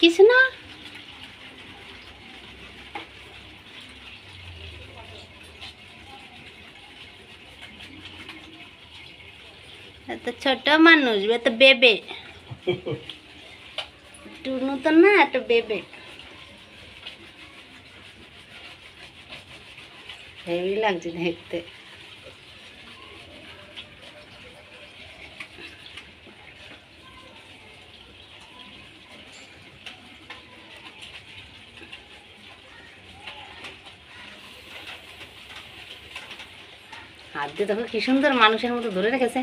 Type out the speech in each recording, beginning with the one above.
কিছু না। এত ছোট মানুষ, এত বেবে। টুনু তো না, এত বেবে। হেভি লাগছে দেখতে। হাত দিয়ে দেখো কি সুন্দর মানুষের মতো ধরে রেখেছে।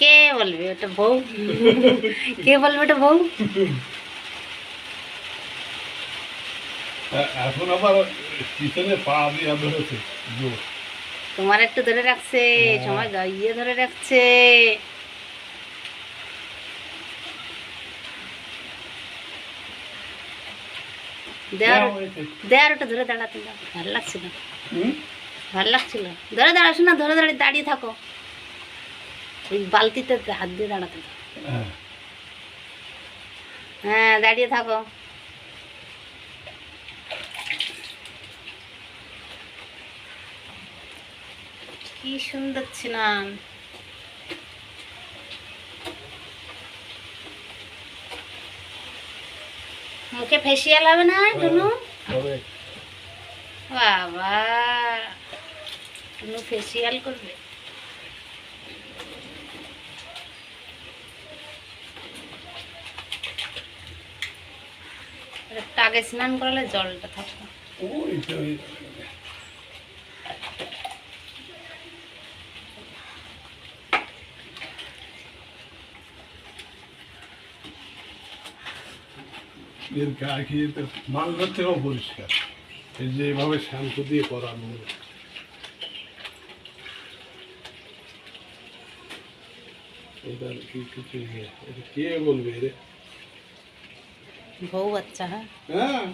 কে বলবে ওটা বউ? কে বলবে ওটা বউ? এখন আবার পিছনে পা দিয়ে ধরেছে। তোমার একটু ধরে রাখছে, সময় গাইয়ে ধরে রাখছে। দেয়ার ওটা ধরে দাঁড়াতে দাও, ভালো লাগছিল। ভালো লাগছিল। ধরে দাঁড়াস না, ধরে দাঁড়িয়ে থাকো। ওই বালতিতে হাত দিয়ে দাঁড়াতে দাও। হ্যাঁ, দাঁড়িয়ে থাকো। কি সুন্দর ছিলাম। মুখে ফেসিয়াল হবে না টুনু? বাবা, টুনু ফেসিয়াল করবে। আগে স্নান করালে জলটা থাকতো। এর গায়ে খেয়ে তো মালটার থেকেও পরিষ্কার। এই যে এভাবে শ্যাম্পু দিয়ে করানো, এটার কি কিছু এটা কে বলবে রে? বউ বাচ্চা। হ্যাঁ, হ্যাঁ।